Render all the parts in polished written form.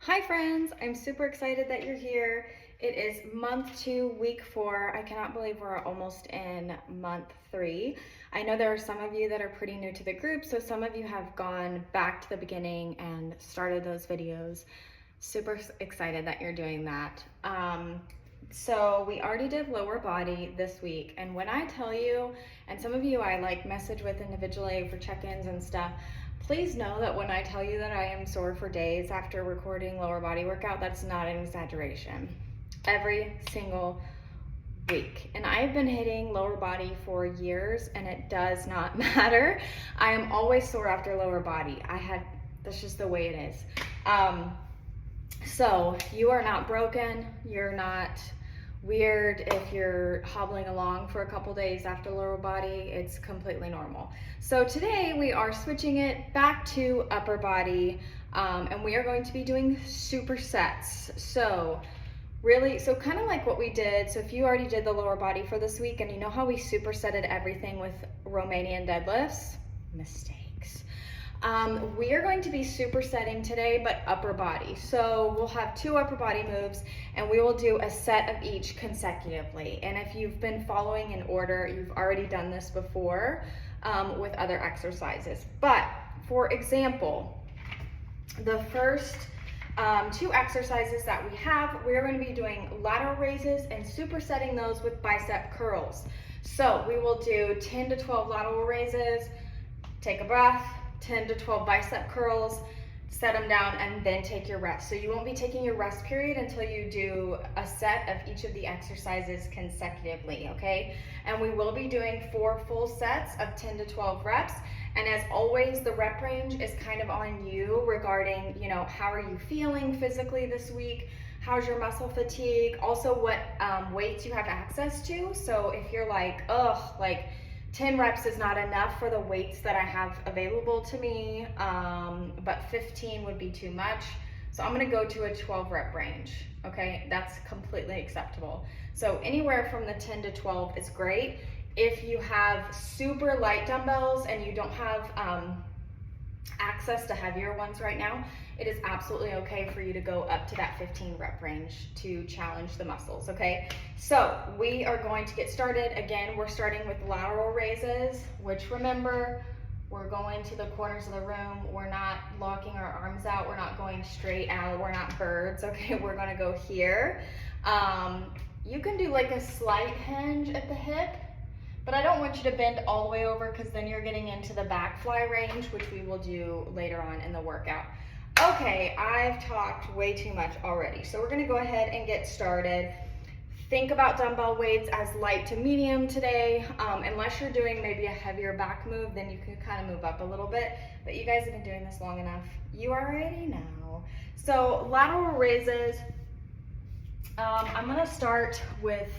Hi friends, I'm super excited that you're here. It is month 2, week 4. I cannot believe we're almost in month 3. I know there are some of you that are pretty new to the group, so some of you have gone back to the beginning and started those videos. Super excited that you're doing that. So we already did lower body this week, and when I tell you, and some of you I message with individually for check-ins and stuff, please know that when I tell you that I am sore for days after recording lower body workout, that's not an exaggeration. Every single week. And I've been hitting lower body for years and it does not matter. I am always sore after lower body. That's just the way it is. So you are not broken. You're not weird if you're hobbling along for a couple days after lower body. It's completely normal. So today we are switching it back to upper body, and we are going to be doing supersets. So kind of like what we did. So if you already did the lower body for this week and you know how we supersetted everything with Romanian deadlifts, mistakes. We are going to be supersetting today, but upper body. So we'll have 2 upper body moves and we will do a set of each consecutively. And if you've been following in order, you've already done this before with other exercises. But for example, the first 2 exercises that we are going to be doing lateral raises and supersetting those with bicep curls. So we will do 10 to 12 lateral raises, take a breath, 10 to 12 bicep curls, set them down, and then take your rest. So you won't be taking your rest period until you do a set of each of the exercises consecutively, okay? And we will be doing 4 full sets of 10 to 12 reps. And as always, the rep range is kind of on you regarding, how are you feeling physically this week? How's your muscle fatigue? Also what weights you have access to. So if you're like, 10 reps is not enough for the weights that I have available to me, but 15 would be too much. So I'm gonna go to a 12 rep range, okay? That's completely acceptable. So anywhere from the 10 to 12 is great. If you have super light dumbbells and you don't have access to heavier ones right now, it is absolutely okay for you to go up to that 15 rep range to challenge the muscles, okay? So we are going to get started. Again, we're starting with lateral raises, which remember, we're going to the corners of the room. We're not locking our arms out. We're not going straight out. We're not birds, okay? We're gonna go here. You can do like a slight hinge at the hip, but I don't want you to bend all the way over because then you're getting into the back fly range, which we will do later on in the workout. Okay, I've talked way too much already. So we're gonna go ahead and get started. Think about dumbbell weights as light to medium today. Unless you're doing maybe a heavier back move, then you can kind of move up a little bit. But you guys have been doing this long enough. You already know. So lateral raises, I'm gonna start with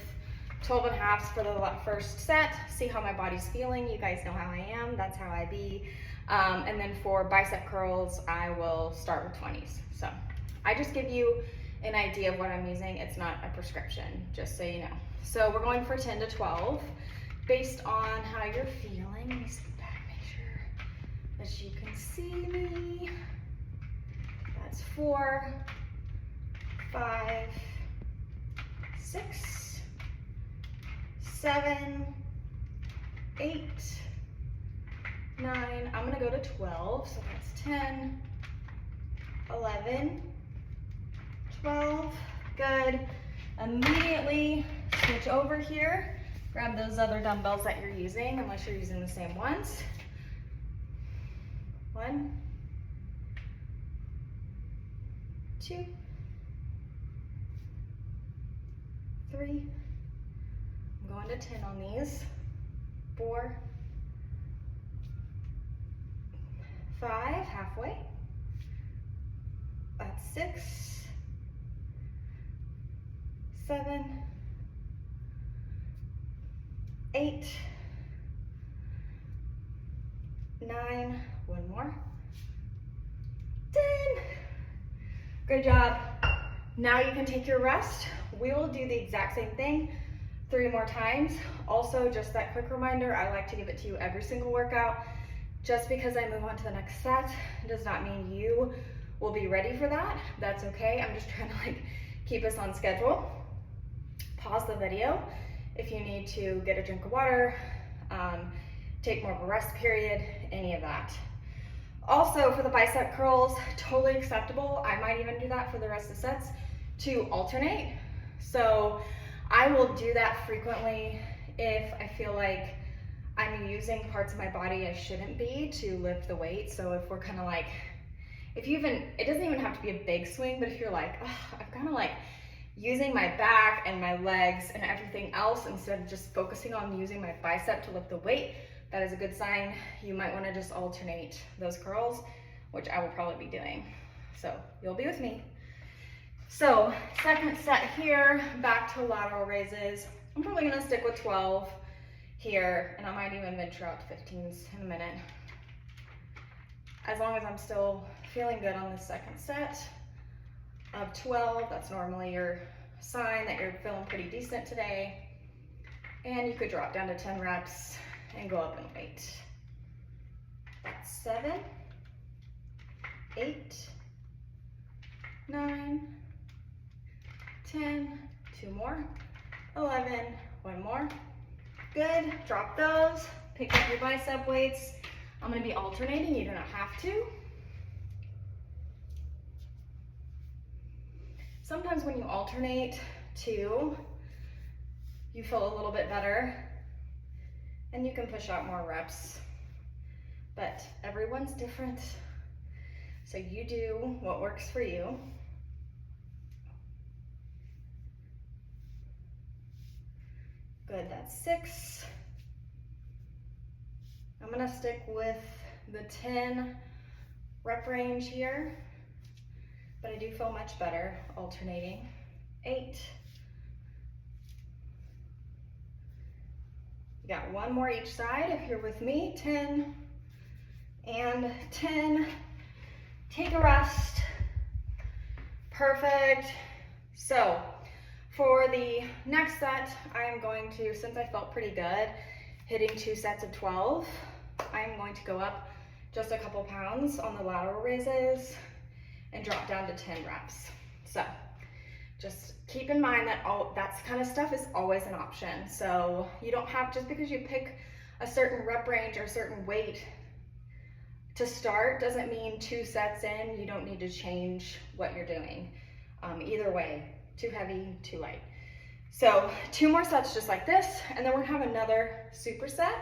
12 and a halves for the first set, see how my body's feeling. You guys know how I am, that's how I be. And then for bicep curls, I will start with 20s. So I just give you an idea of what I'm using. It's not a prescription, just so you know. So we're going for 10 to 12 based on how you're feeling. Let me sit back, make sure that you can see me. That's 4, 5, 6, 7, 8, 9, I'm gonna go to 12, so that's 10, 11, 12, good. Immediately switch over here, grab those other dumbbells that you're using, unless you're using the same ones. 1, 2, 3, I'm going to 10 on these. 4, 5, halfway. That's 6, 7, 8, 9, one more, 10. Good job. Now you can take your rest. We will do the exact same thing 3 more times. Also, just that quick reminder, I like to give it to you every single workout. Just because I move on to the next set does not mean you will be ready for that. That's okay. I'm just trying to like keep us on schedule. Pause the video if you need to get a drink of water, take more of a rest period, any of that. Also for the bicep curls, totally acceptable. I might even do that for the rest of the sets to alternate. So I will do that frequently if I feel like I'm using parts of my body I shouldn't be to lift the weight. So if we're kind of like, it doesn't even have to be a big swing, but if you're like, oh, I'm kind of like using my back and my legs and everything else instead of just focusing on using my bicep to lift the weight, that is a good sign. You might want to just alternate those curls, which I will probably be doing. So you'll be with me. So second set here, back to lateral raises. I'm probably gonna stick with 12 here, and I might even venture out to 15s in a minute. As long as I'm still feeling good on the second set of 12, that's normally your sign that you're feeling pretty decent today. And you could drop down to 10 reps and go up in weight. That's 7, 8, 9, 10, 2 more, 11, 1 more. Good, drop those, pick up your bicep weights. I'm gonna be alternating, you do not have to. Sometimes when you alternate too, you feel a little bit better and you can push out more reps, but everyone's different. So you do what works for you. Good, that's 6. I'm gonna stick with the 10 rep range here, but I do feel much better alternating. 8. You got 1 more each side if you're with me. 10 and 10. Take a rest. Perfect. So for the next set, I am going to, since I felt pretty good hitting 2 sets of 12, I'm going to go up just a couple pounds on the lateral raises and drop down to 10 reps. So just keep in mind that that kind of stuff is always an option. So you don't have, just because you pick a certain rep range or a certain weight to start, doesn't mean 2 sets in, you don't need to change what you're doing. Either way, too heavy, too light. So 2 more sets just like this, and then we're gonna have another superset.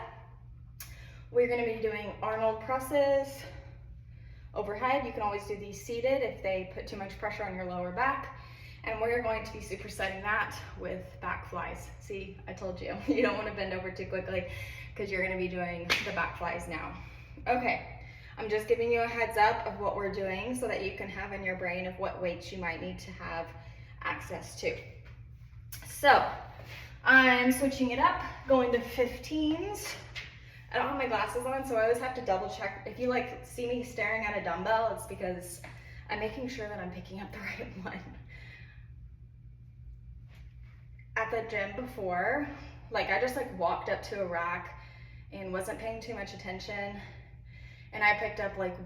We're gonna be doing Arnold presses overhead. You can always do these seated if they put too much pressure on your lower back. And we're going to be supersetting that with back flies. See, I told you, you don't wanna bend over too quickly because you're gonna be doing the back flies now. Okay, I'm just giving you a heads up of what we're doing so that you can have in your brain of what weights you might need to have access to. So I'm switching it up, going to 15s. I don't have my glasses on, so I always have to double check. If you like see me staring at a dumbbell, it's because I'm making sure that I'm picking up the right one. At the gym before, like I just like walked up to a rack and wasn't paying too much attention, and I picked up like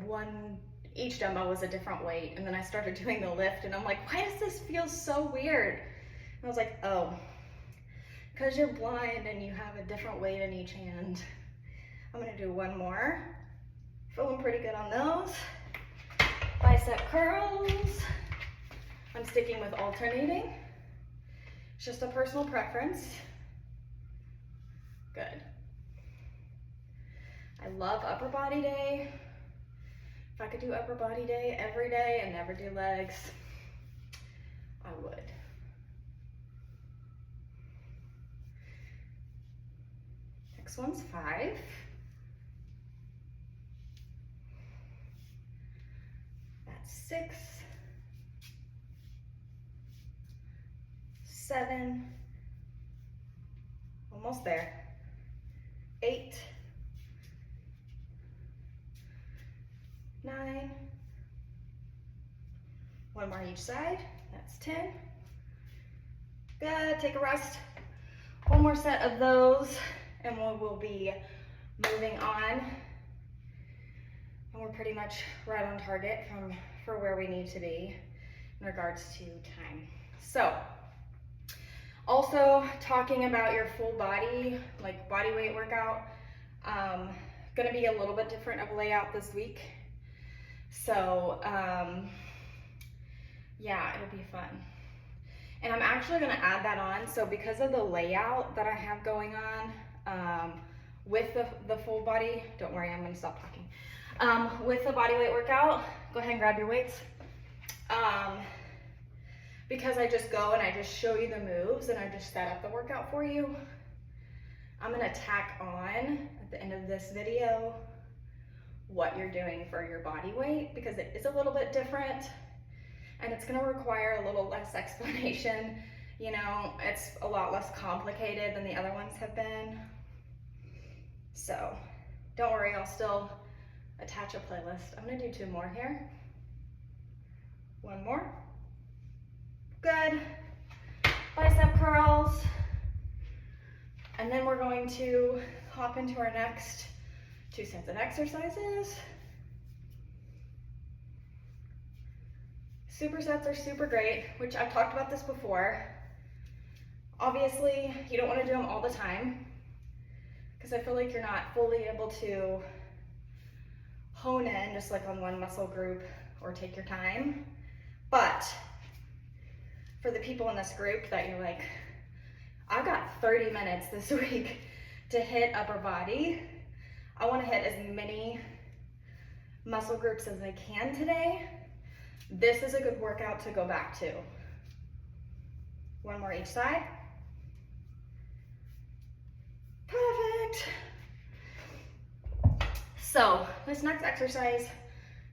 each dumbbell was a different weight, and then I started doing the lift and I'm like, why does this feel so weird? And I was like, oh, because you're blind and you have a different weight in each hand. I'm gonna do 1 more. Feeling pretty good on those. Bicep curls. I'm sticking with alternating. It's just a personal preference. Good. I love upper body day. If I could do upper body day every day and never do legs, I would. Next one's 5. That's 6, 7, almost there, 8, 9, 1 more each side, that's 10. Good, take a rest. 1 more set of those and we'll be moving on. And we're pretty much right on target for where we need to be in regards to time. So, also talking about your full body, like body weight workout, gonna be a little bit different of layout this week. So, yeah, it'll be fun. And I'm actually gonna add that on. So because of the layout that I have going on with the full body, don't worry, I'm gonna stop talking. With the body weight workout, go ahead and grab your weights. Because I just go and I just show you the moves and I just set up the workout for you, I'm gonna tack on at the end of this video what you're doing for your body weight, because it is a little bit different and it's gonna require a little less explanation. You know, it's a lot less complicated than the other ones have been. So don't worry, I'll still attach a playlist. I'm gonna do 2 more here. 1 more. Good. Bicep curls. And then we're going to hop into our next 2 sets of exercises. Supersets are super great, which I've talked about this before. Obviously, you don't want to do them all the time because I feel like you're not fully able to hone in just like on one muscle group or take your time. But for the people in this group that you're like, I've got 30 minutes this week to hit upper body, I want to hit as many muscle groups as I can today, this is a good workout to go back to. 1 more each side. Perfect. So this next exercise,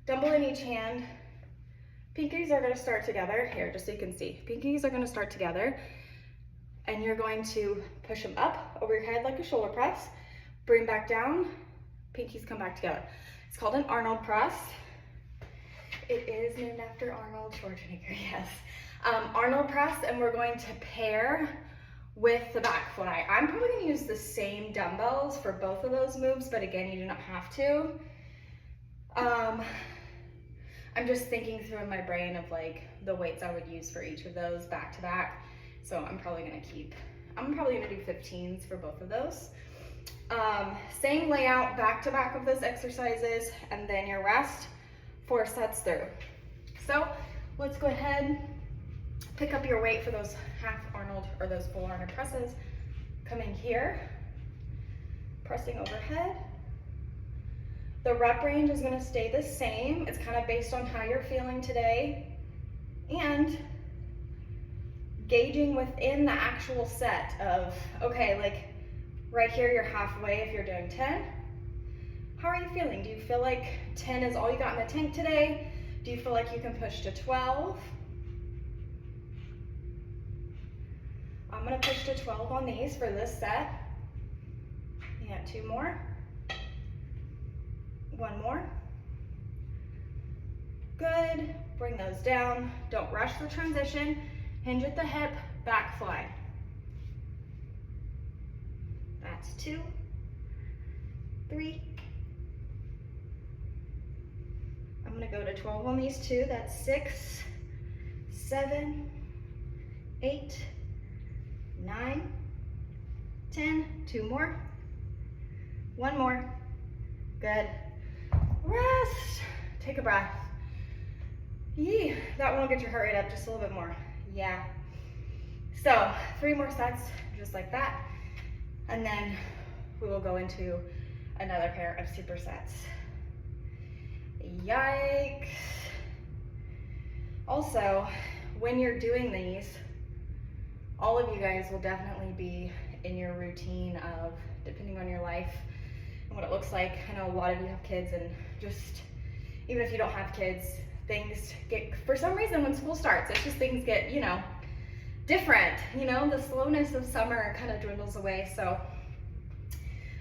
dumbbell in each hand. Pinkies are gonna start together. Here, just so you can see. Pinkies are gonna start together and you're going to push them up over your head like a shoulder press, bring back down, pinkies come back together. It's called an Arnold press. It is named after Arnold Schwarzenegger, yes. Arnold press, and we're going to pair with the back fly. I'm probably gonna use the same dumbbells for both of those moves, but again, you do not have to. I'm just thinking through in my brain of like the weights I would use for each of those back to back. So I'm probably gonna do 15s for both of those. Same layout, back to back of those exercises, and then your rest, 4 sets through. So let's go ahead, pick up your weight for those half Arnold or those full Arnold presses. Coming here, pressing overhead. The rep range is gonna stay the same. It's kind of based on how you're feeling today and gauging within the actual set of, okay, like right here, you're halfway if you're doing 10. How are you feeling? Do you feel like 10 is all you got in the tank today? Do you feel like you can push to 12? I'm gonna push to 12 on these for this set. You got 2 more. 1 more. Good. Bring those down. Don't rush the transition. Hinge at the hip, back fly. That's 2, 3. I'm gonna go to 12 on these 2. That's 6, 7, 8, 9, 10. 2 more. 1 more. Good. Rest. Take a breath. Yee, that one will get your heart rate up just a little bit more. Yeah. So 3 more sets, just like that. And then we will go into another pair of supersets. Yikes. Also, when you're doing these, all of you guys will definitely be in your routine of, depending on your life and what it looks like. I know a lot of you have kids, and just, even if you don't have kids, things get, for some reason when school starts, it's just things get, you know, different. You know, the slowness of summer kind of dwindles away. So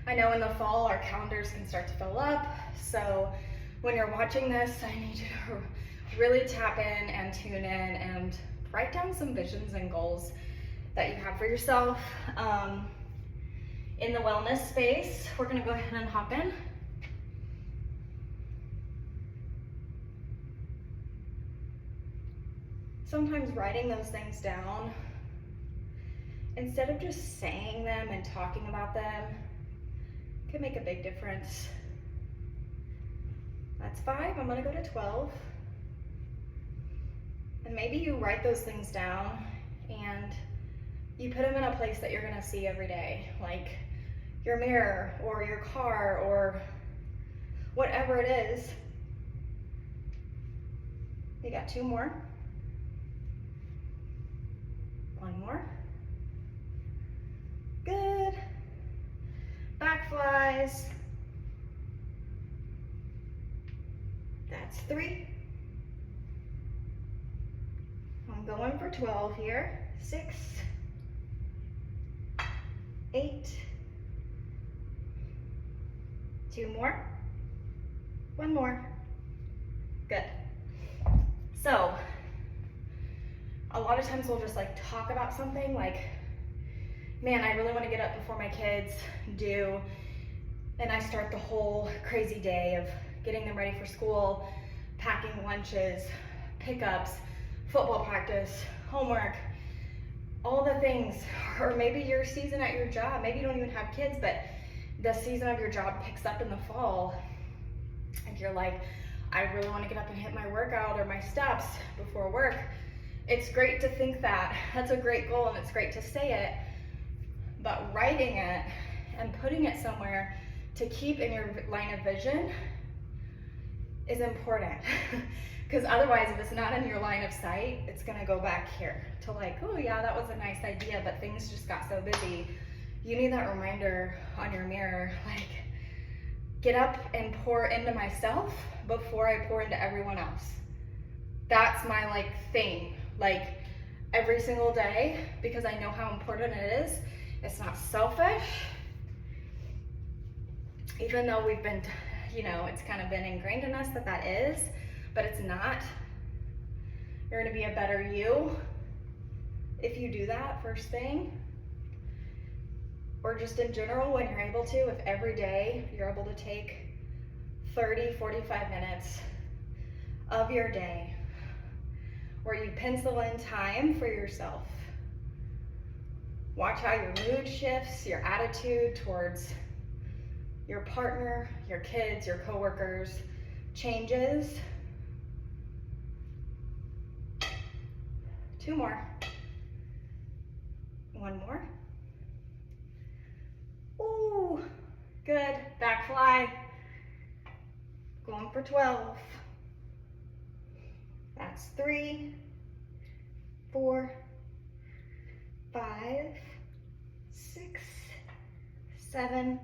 I know in the fall our calendars can start to fill up. So when you're watching this, I need you to really tap in and tune in and write down some visions and goals that you have for yourself. In the wellness space, we're gonna go ahead and hop in. Sometimes writing those things down, instead of just saying them and talking about them, can make a big difference. That's 5. I'm gonna go to 12. And maybe you write those things down and you put them in a place that you're gonna see every day, like your mirror or your car or whatever it is. You got 2 more. 1 more. Good. Back flies. That's 3. I'm going for 12 here. 6, 8, 2 more, 1 more. Good. So, a lot of times we'll just like talk about something like, man, I really want to get up before my kids do, and I start the whole crazy day of getting them ready for school, packing lunches, pickups, football practice, homework, all the things. Or maybe your season at your job, maybe you don't even have kids, but the season of your job picks up in the fall, and you're like, I really want to get up and hit my workout or my steps before work. It's great to think that. That's a great goal, and it's great to say it, but writing it and putting it somewhere to keep in your line of vision is important. Because otherwise, if it's not in your line of sight, it's gonna go back here to like, oh yeah, that was a nice idea, but things just got so busy. You need that reminder on your mirror, like, get up and pour into myself before I pour into everyone else. That's my like thing, like every single day, because I know how important it is. It's not selfish, even though we've been, it's kind of been ingrained in us that is, but it's not. You're gonna be a better you if you do that first thing, or just in general when you're able to, if every day you're able to take 30, 45 minutes of your day where you pencil in time for yourself. Watch how your mood shifts, your attitude towards your partner, your kids, your coworkers changes. 2 more. 1 more. Ooh, good. Back fly. Going for 12. That's 3, 4, 5, 6, 7,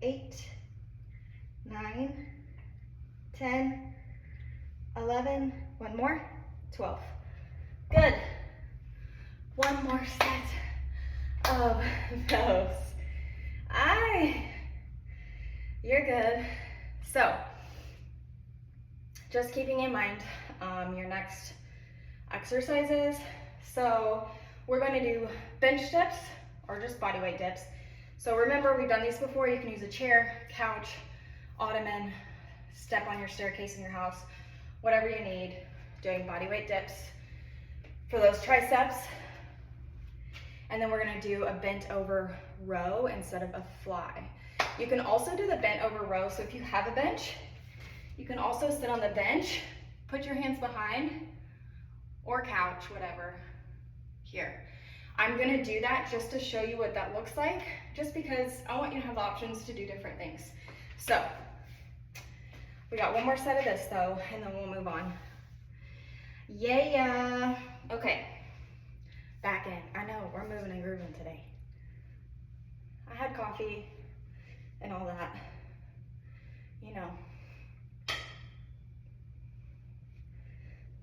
8, 9, 10, 11, 1 more, 12. Good. 1 more set of those. You're good. So, just keeping in mind your next exercises. So, we're going to do bench dips or just body weight dips. So remember, we've done these before. You can use a chair, couch, ottoman, step on your staircase in your house, whatever you need. Doing body weight dips for those triceps. And then we're gonna do a bent over row instead of a fly. You can also do the bent over row. So if you have a bench, you can also sit on the bench, put your hands behind, or couch, whatever, here. I'm gonna do that just to show you what that looks like, just because I want you to have options to do different things. So, we got 1 more set of this though, and then we'll move on. Yeah, okay, back in. I know, we're moving and grooving today. I had coffee and all that,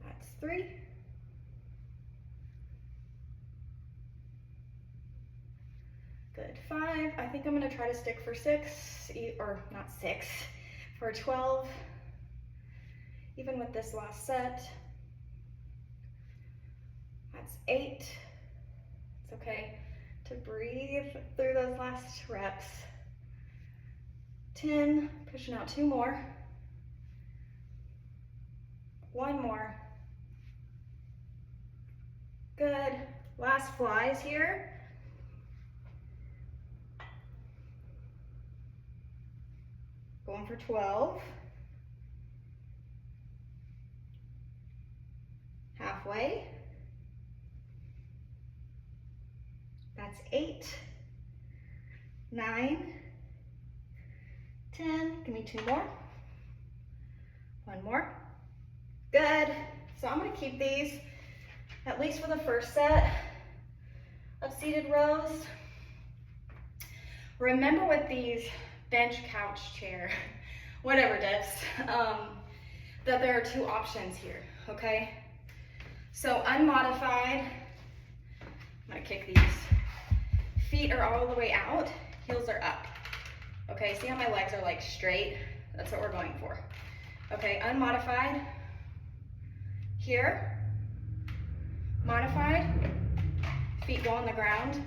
That's 3. Good, 5. I think I'm gonna try to stick for 6, or not 6, for 12, even with this last set. That's 8. It's okay to breathe through those last reps. 10, pushing out 2 more. 1 more. Good. Last flies here. Going for 12. Halfway. That's 8, 9, 10. Give me 2 more. 1 more. Good. So I'm going to keep these at least for the first set of seated rows. Remember with these bench, couch, chair, whatever dips, that there are 2 options here, okay? So unmodified, I'm gonna kick these. Feet are all the way out, heels are up. Okay, see how my legs are like straight? That's what we're going for. Okay, unmodified, here, modified, feet go on the ground,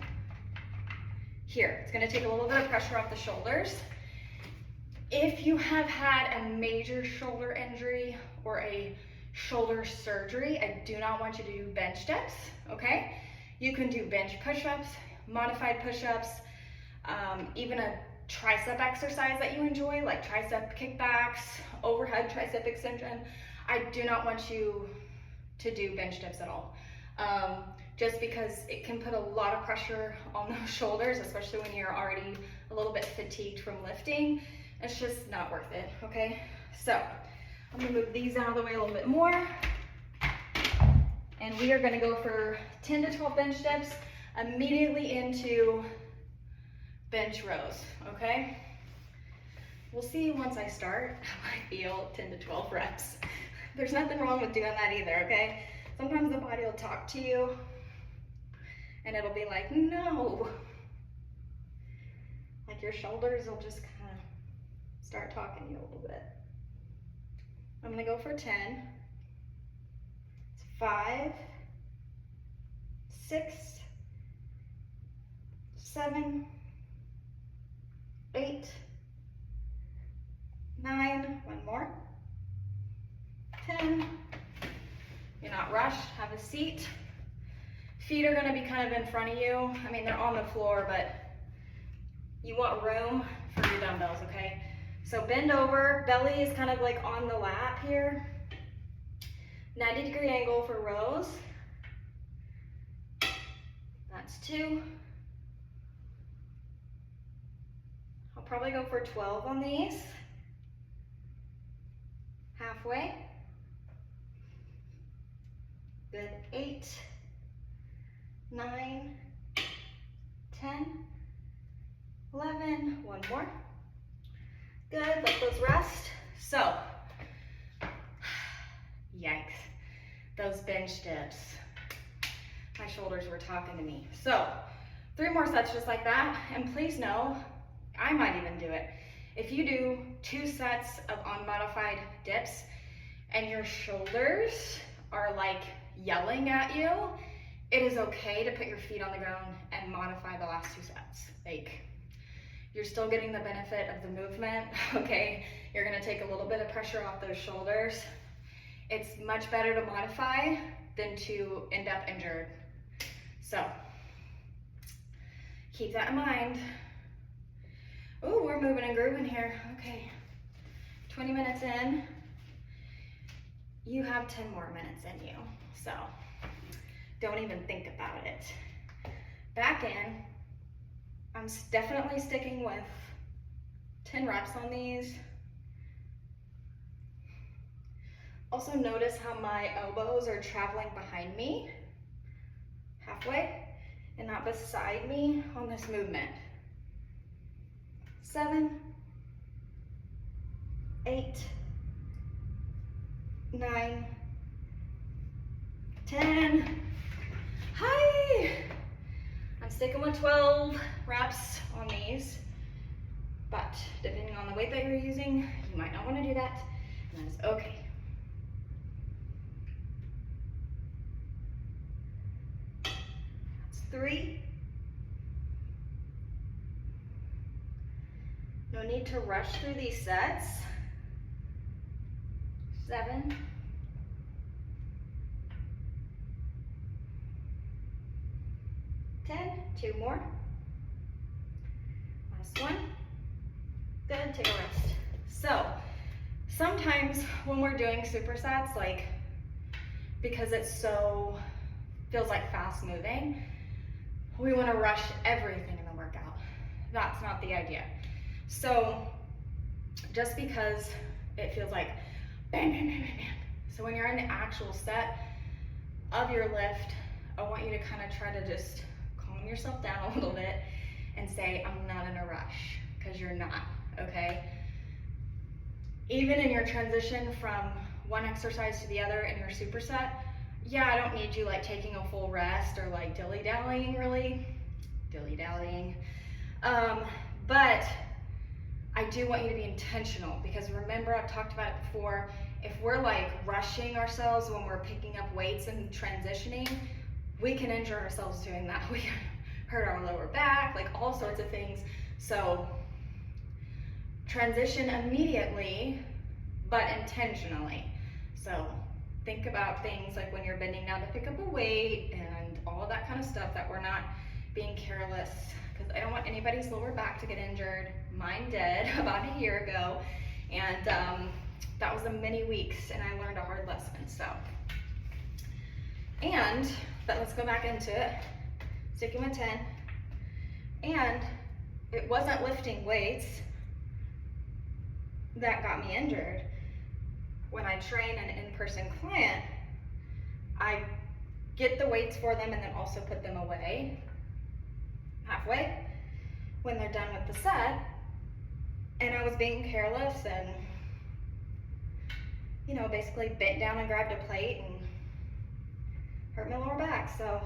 here. It's gonna take a little bit of pressure off the shoulders. If you have had a major shoulder injury or a shoulder surgery, I do not want you to do bench dips, okay? You can do bench push-ups, modified push-ups, even a tricep exercise that you enjoy, like tricep kickbacks, overhead tricep extension. I do not want you to do bench dips at all. Just because it can put a lot of pressure on those shoulders, especially when you're already a little bit fatigued from lifting. It's just not worth it, okay? So I'm gonna move these out of the way a little bit more. And we are gonna go for 10 to 12 bench dips immediately into bench rows, okay? We'll see once I start how I feel 10 to 12 reps. There's nothing wrong with doing that either, okay? Sometimes the body will talk to you and it'll be like, no. Like your shoulders will just kind of start talking to you a little bit. I'm gonna go for 10. It's 5, 6, 7, 8, 9, 1 more, 10. You're not rushed, have a seat. Feet are gonna be kind of in front of you. I mean, they're on the floor, but you want room for your dumbbells, okay? So bend over, belly is kind of like on the lap here. 90-degree angle for rows. That's 2. I'll probably go for 12 on these. Halfway. Good, 8, 9, 10, 11, 1 more. Good, let those rest. So, yikes, those bench dips. My shoulders were talking to me. So, 3 more sets just like that, and please know, I might even do it. If you do 2 sets of unmodified dips and your shoulders are like yelling at you, it is okay to put your feet on the ground and modify the last 2 sets. Like, you're still getting the benefit of the movement, okay? You're gonna take a little bit of pressure off those shoulders. It's much better to modify than to end up injured. So, keep that in mind. Oh, we're moving and grooving here. Okay, 20 minutes in. You have 10 more minutes in you, so don't even think about it. Back in, I'm definitely sticking with 10 reps on these. Also notice how my elbows are traveling behind me, halfway, and not beside me on this movement. 7, 8, 9, 10. Hi! I'm sticking with 12 reps on these, but depending on the weight that you're using, you might not want to do that, and that is okay. That's 3. No need to rush through these sets. 7. 10, 2 more. Last one. Good, take a rest. So, sometimes when we're doing supersets, like, because it's so, feels like fast moving, we want to rush everything in the workout. That's not the idea. So, just because it feels like bam, bam, bam, bam, bam. So when you're in the actual set of your lift, I want you to kind of try to just calm yourself down a little bit and say, I'm not in a rush, because you're not, okay? Even in your transition from one exercise to the other in your superset, yeah, I don't need you like taking a full rest or like dilly-dallying really, dilly-dallying. But I do want you to be intentional, because remember, I've talked about it before, if we're like rushing ourselves when we're picking up weights and transitioning, we can injure ourselves doing that. We can hurt our lower back, like all sorts of things. So transition immediately, but intentionally. So think about things like when you're bending down to pick up a weight and all of that kind of stuff, that we're not being careless, because I don't want anybody's lower back to get injured. Mine did about a year ago, and that was many weeks, and I learned a hard lesson. So, but let's go back into it, sticking with 10, and it wasn't lifting weights that got me injured. When I train an in-person client, I get the weights for them and then also put them away halfway when they're done with the set, and I was being careless and, you know, basically bent down and grabbed a plate and hurt my lower back. So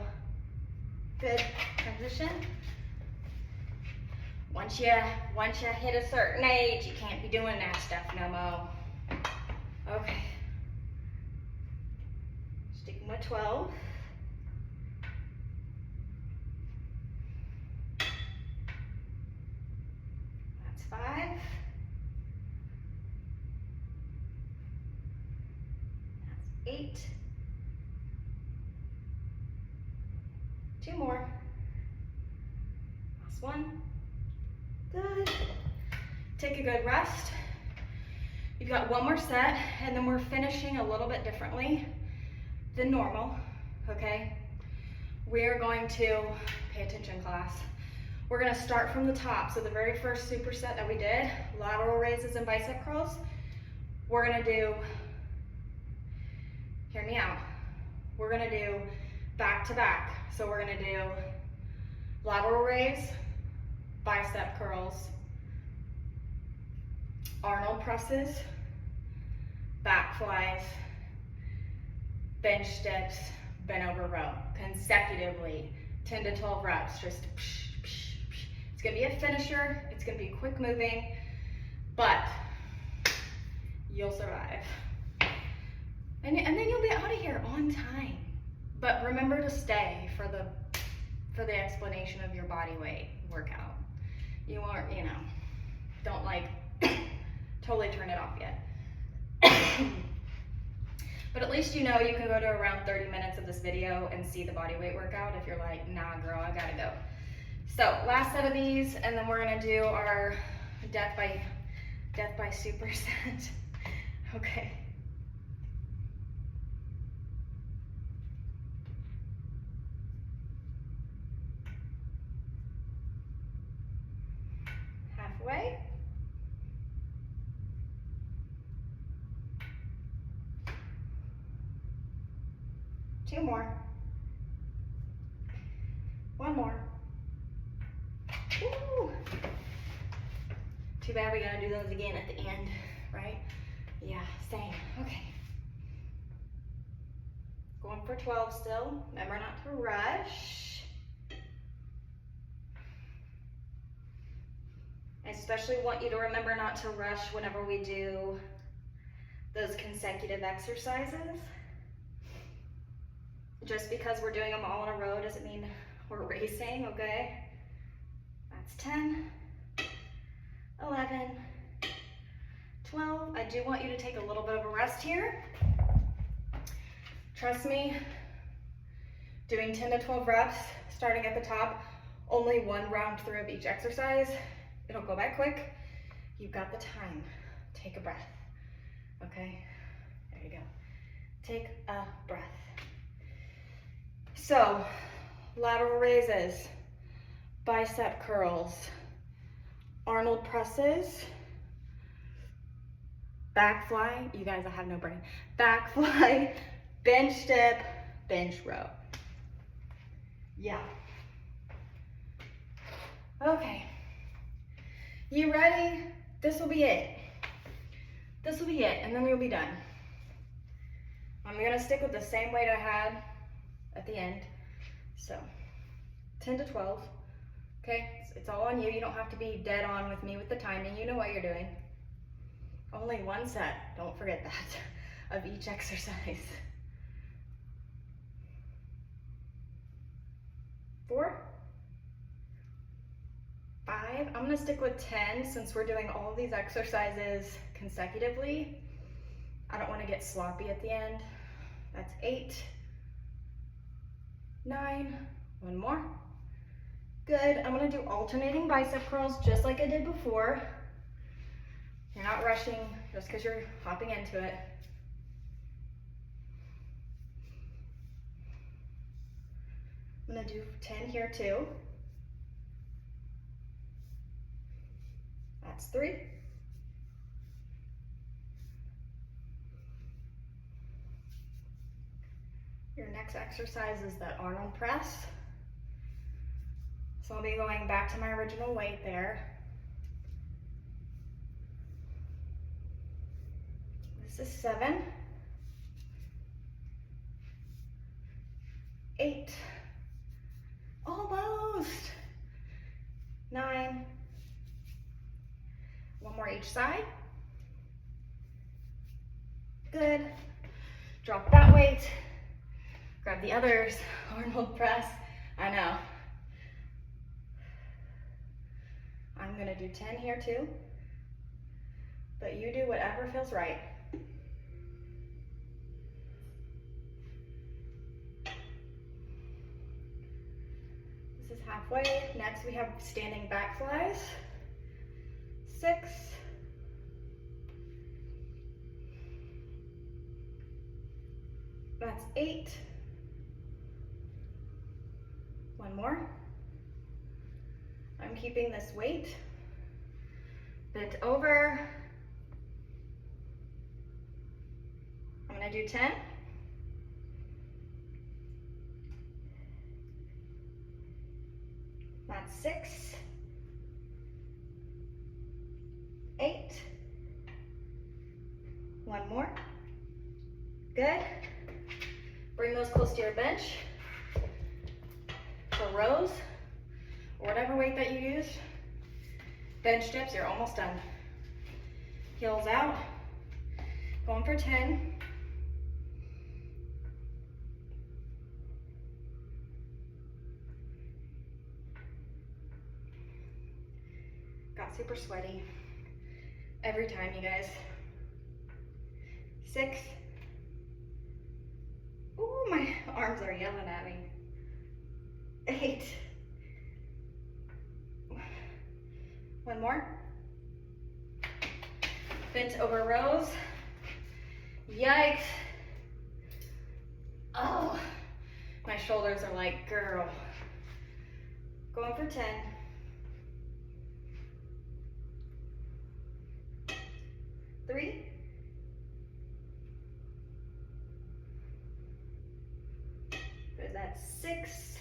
good transition. Once you hit a certain age, you can't be doing that stuff no more. Okay, sticking with 12. That's 5. That's 8. 2 more. Last one. Good. Take a good rest. You've got one more set, and then we're finishing a little bit differently than normal, okay? We are going to, pay attention class, we're gonna start from the top. So the very first superset that we did, lateral raises and bicep curls, we're gonna do, hear me out, we're gonna do back to back. So we're gonna do lateral raise, bicep curls, Arnold presses, back flies, bench dips, bent over row, consecutively, 10 to 12 reps, just psh, psh, psh. It's gonna be a finisher, it's gonna be quick moving, but you'll survive. And then you'll be out of here on time. But remember to stay for the explanation of your body weight workout. You aren't, you know, don't like totally turn it off yet. But at least you know you can go to around 30 minutes of this video and see the body weight workout if you're like, nah girl, I gotta go. So last set of these, and then we're gonna do our death by superset. Okay. Halfway. Two more. One more. Woo. Too bad we gotta do those again at the end, right? Yeah, same. Okay. Going for 12 still. Remember not to rush. I especially want you to remember not to rush whenever we do those consecutive exercises. Just because we're doing them all in a row doesn't mean we're racing, okay? That's 10, 11, 12. I do want you to take a little bit of a rest here. Trust me, doing 10 to 12 reps, starting at the top, only one round through of each exercise. It'll go by quick. You've got the time. Take a breath, okay? There you go. Take a breath. So, lateral raises, bicep curls, Arnold presses, back fly, you guys, I have no brain, back fly, bench dip, bench row. Yeah. Okay. You ready? This will be it. This will be it, and then you'll be done. I'm gonna stick with the same weight I had at the end. So, 10 to 12. Okay, it's all on you. You don't have to be dead on with me with the timing. You know what you're doing. Only one set, don't forget that, of each exercise. 4, 5, I'm gonna stick with 10 since we're doing all of these exercises consecutively. I don't wanna get sloppy at the end. That's 8, 9, one more. Good, I'm gonna do alternating bicep curls just like I did before. You're not rushing just because you're hopping into it. I'm gonna do 10 here too. That's 3. Your next exercise is that Arnold press. So I'll be going back to my original weight there. This is 7, 8, almost, 9, one more each side. Good. Drop that weight. Grab the others. Arnold press. I know. I'm gonna do 10 here too, but you do whatever feels right. This is halfway. Next we have standing back flies. 6, 8, one more. I'm keeping this weight bent over. I'm gonna do 10. That's 6, 8, one more. Good. Bring those close to your bench for rows, or whatever weight that you use. Bench dips, you're almost done. Heels out, going for 10. Got super sweaty every time, you guys. 6. Ooh, my arms are yelling at me. 8. One more. Bent over rows. Yikes. Oh, my shoulders are like, girl. Going for 10. 3. 6,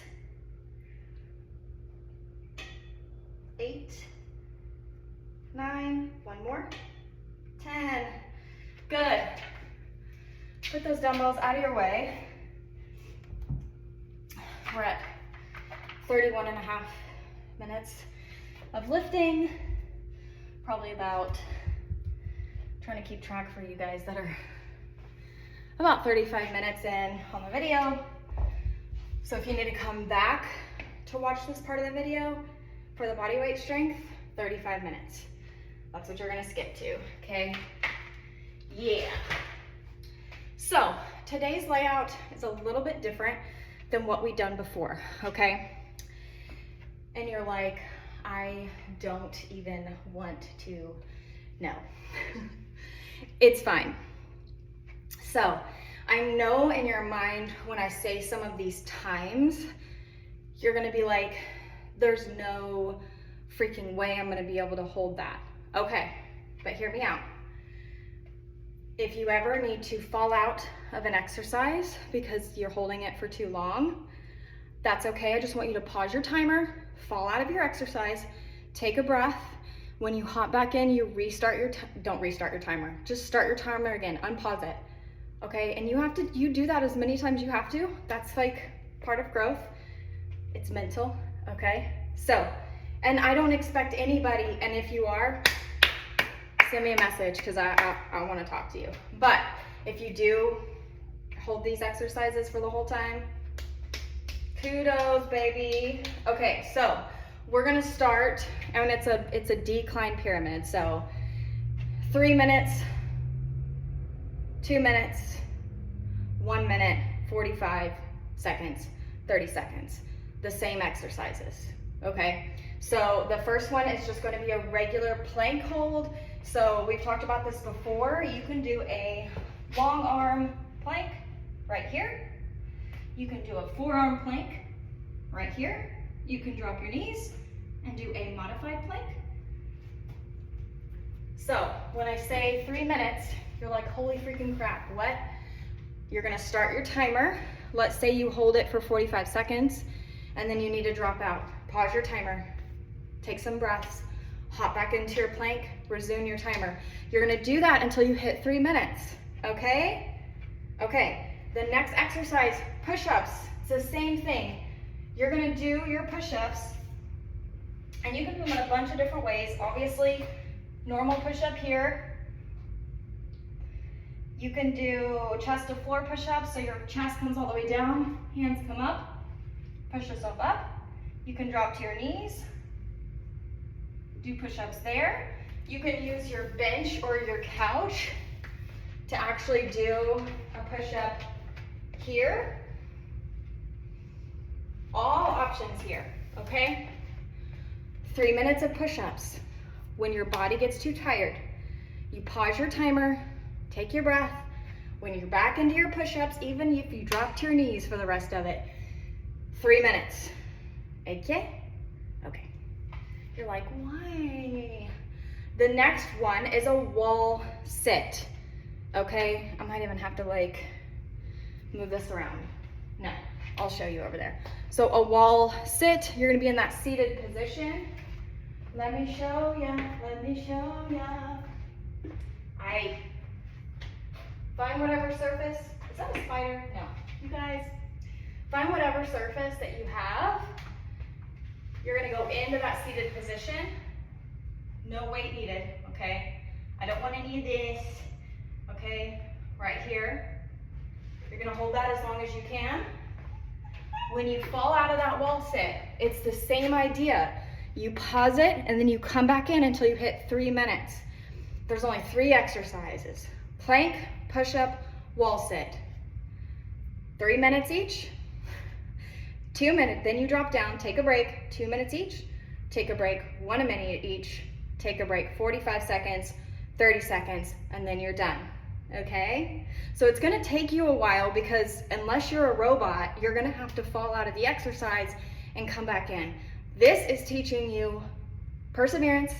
8, 9, one more, 10. Good. Put those dumbbells out of your way. We're at 31 and a half minutes of lifting. Probably about, trying to keep track for you guys that are about 35 minutes in on the video. So if you need to come back to watch this part of the video for the body weight strength, 35 minutes. That's what you're gonna skip to, okay? Yeah. So today's layout is a little bit different than what we've done before, okay? And you're like, I don't even want to know. It's fine. So I know in your mind when I say some of these times, you're gonna be like, there's no freaking way I'm gonna be able to hold that. Okay, but hear me out. If you ever need to fall out of an exercise because you're holding it for too long, that's okay. I just want you to pause your timer, fall out of your exercise, take a breath. When you hop back in, you restart your, don't restart your timer. Just start your timer again, unpause it. Okay, and you do that as many times you have to. That's like part of growth. It's mental, okay? So, and I don't expect anybody, and if you are, send me a message because I want to talk to you. But if you do hold these exercises for the whole time, kudos, baby. Okay, so we're gonna start, and it's a decline pyramid. So 3 minutes, 2 minutes, 1 minute, 45 seconds, 30 seconds. The same exercises, okay? So the first one is just gonna be a regular plank hold. So we've talked about this before. You can do a long arm plank right here. You can do a forearm plank right here. You can drop your knees and do a modified plank. So when I say 3 minutes, you're like, holy freaking crap, what? You're gonna start your timer. Let's say you hold it for 45 seconds and then you need to drop out. Pause your timer, take some breaths, hop back into your plank, resume your timer. You're gonna do that until you hit 3 minutes, okay? Okay, the next exercise, push-ups. It's the same thing. You're gonna do your push-ups, and you can do them in a bunch of different ways. Obviously, normal push-up here. You can do chest to floor push-ups, so your chest comes all the way down, hands come up, push yourself up. You can drop to your knees, do push-ups there. You can use your bench or your couch to actually do a push-up here. All options here, okay? 3 minutes of push-ups. When your body gets too tired, you pause your timer, take your breath. When you're back into your push-ups, even if you drop to your knees for the rest of it, 3 minutes, okay? Okay. You're like, why? The next one is a wall sit, okay? I might even have to like move this around. No, I'll show you over there. So a wall sit, you're gonna be in that seated position. Let me show ya, let me show ya. Find whatever surface, is that a spider? No, you guys, find whatever surface that you have. You're gonna go into that seated position. No weight needed, okay? I don't want any of this, okay? Right here. You're gonna hold that as long as you can. When you fall out of that wall sit, it's the same idea. You pause it and then you come back in until you hit 3 minutes. There's only 3 exercises. Plank, push-up, wall sit. 3 minutes each. 2 minutes, then you drop down, take a break, 2 minutes each. Take a break, 1 minute each. Take a break, 45 seconds, 30 seconds, and then you're done, okay? So it's gonna take you a while because unless you're a robot, you're gonna have to fall out of the exercise and come back in. This is teaching you perseverance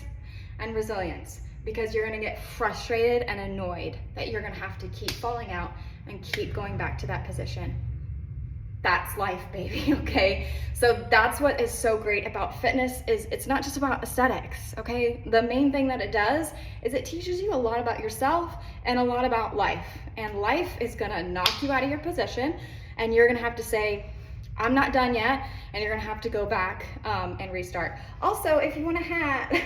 and resilience because you're gonna get frustrated and annoyed that you're gonna have to keep falling out and keep going back to that position. That's life, baby, okay? So that's what is so great about fitness is it's not just about aesthetics, okay? The main thing that it does is it teaches you a lot about yourself and a lot about life. And life is gonna knock you out of your position and you're gonna have to say, I'm not done yet, and you're gonna have to go back and restart. Also, if you want a hat,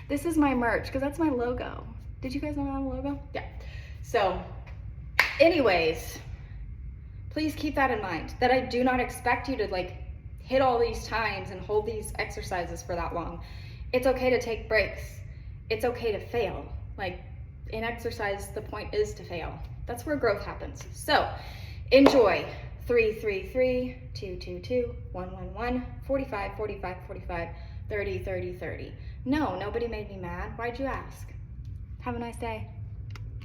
this is my merch, because that's my logo. Did you guys know I have a logo? Yeah. So, anyways, please keep that in mind, that I do not expect you to like hit all these times and hold these exercises for that long. It's okay to take breaks. It's okay to fail. Like in exercise, the point is to fail. That's where growth happens. So enjoy 333, 222, 111, 45, 45, 45, 30, 30, 30. No, nobody made me mad. Why'd you ask? Have a nice day.